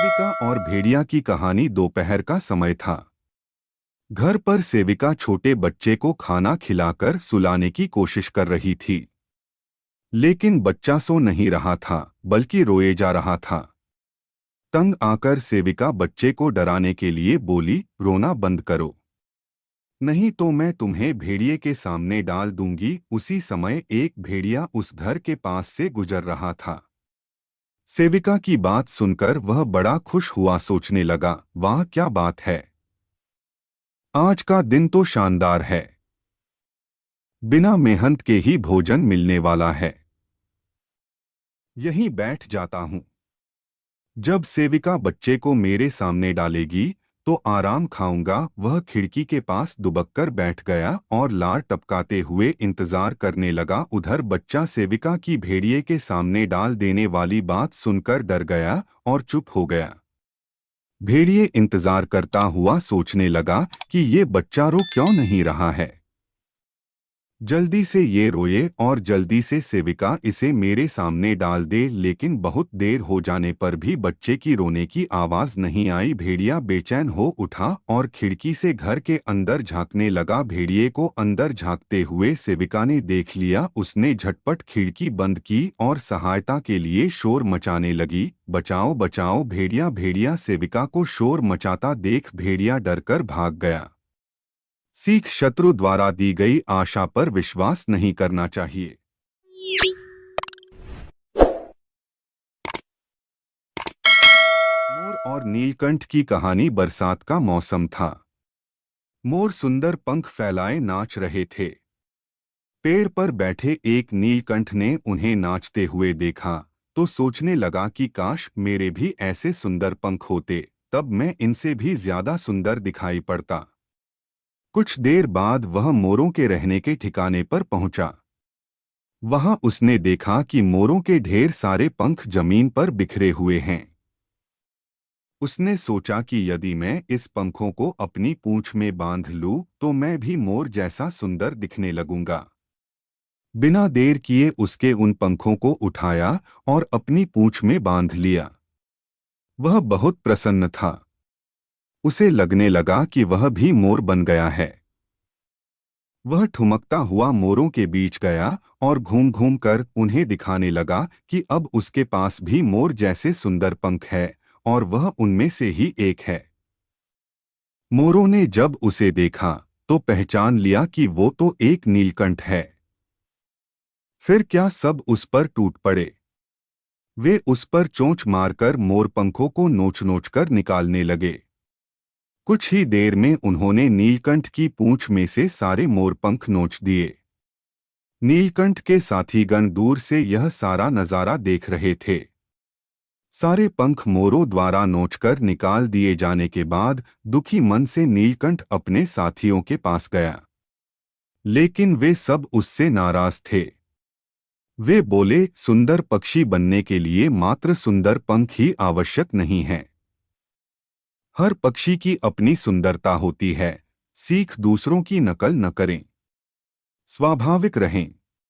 सेविका और भेड़िया की कहानी। दोपहर का समय था। घर पर सेविका छोटे बच्चे को खाना खिलाकर सुलाने की कोशिश कर रही थी, लेकिन बच्चा सो नहीं रहा था बल्कि रोए जा रहा था। तंग आकर सेविका बच्चे को डराने के लिए बोली, रोना बंद करो, नहीं तो मैं तुम्हें भेड़िए के सामने डाल दूंगी। उसी समय एक भेड़िया उस घर के पास से गुजर रहा था। सेविका की बात सुनकर वह बड़ा खुश हुआ, सोचने लगा, वाह क्या बात है, आज का दिन तो शानदार है, बिना मेहनत के ही भोजन मिलने वाला है। यहीं बैठ जाता हूँ। जब सेविका बच्चे को मेरे सामने डालेगी तो आराम खाऊंगा। वह खिड़की के पास दुबककर बैठ गया और लार टपकाते हुए इंतजार करने लगा। उधर बच्चा सेविका की भेड़िए के सामने डाल देने वाली बात सुनकर डर गया और चुप हो गया। भेड़िए इंतजार करता हुआ सोचने लगा कि ये बच्चा रो क्यों नहीं रहा है। जल्दी से ये रोए और जल्दी से सेविका इसे मेरे सामने डाल दे। लेकिन बहुत देर हो जाने पर भी बच्चे की रोने की आवाज नहीं आई। भेड़िया बेचैन हो उठा और खिड़की से घर के अंदर झांकने लगा। भेड़िए को अंदर झांकते हुए सेविका ने देख लिया। उसने झटपट खिड़की बंद की और सहायता के लिए शोर मचाने लगी, बचाओ बचाओ। भेड़िया भेड़िया। सेविका को शोर मचाता देख भेड़िया डरकर भाग गया। सीख, शत्रु द्वारा दी गई आशा पर विश्वास नहीं करना चाहिए। मोर और नीलकंठ की कहानी। बरसात का मौसम था। मोर सुंदर पंख फैलाए नाच रहे थे। पेड़ पर बैठे एक नीलकंठ ने उन्हें नाचते हुए देखा तो सोचने लगा कि काश मेरे भी ऐसे सुंदर पंख होते, तब मैं इनसे भी ज्यादा सुंदर दिखाई पड़ता। कुछ देर बाद वह मोरों के रहने के ठिकाने पर पहुंचा। वहां उसने देखा कि मोरों के ढेर सारे पंख जमीन पर बिखरे हुए हैं। उसने सोचा कि यदि मैं इस पंखों को अपनी पूंछ में बांध लूं तो मैं भी मोर जैसा सुंदर दिखने लगूंगा। बिना देर किए उसके उन पंखों को उठाया और अपनी पूंछ में बांध लिया। वह बहुत प्रसन्न था। उसे लगने लगा कि वह भी मोर बन गया है। वह ठुमकता हुआ मोरों के बीच गया और घूम घूम कर उन्हें दिखाने लगा कि अब उसके पास भी मोर जैसे सुंदर पंख है और वह उनमें से ही एक है। मोरों ने जब उसे देखा तो पहचान लिया कि वो तो एक नीलकंठ है। फिर क्या सब उस पर टूट पड़े। वे उस पर चोंच मारकर मोर पंखों को नोच नोच कर निकालने लगे। कुछ ही देर में उन्होंने नीलकंठ की पूंछ में से सारे मोरपंख नोच दिए। नीलकंठ के साथीगण दूर से यह सारा नजारा देख रहे थे। सारे पंख मोरों द्वारा नोचकर निकाल दिए जाने के बाद दुखी मन से नीलकंठ अपने साथियों के पास गया, लेकिन वे सब उससे नाराज थे। वे बोले, सुंदर पक्षी बनने के लिए मात्र सुंदर पंख ही आवश्यक नहीं है। हर पक्षी की अपनी सुंदरता होती है। सीख, दूसरों की नकल न करें, स्वाभाविक रहें।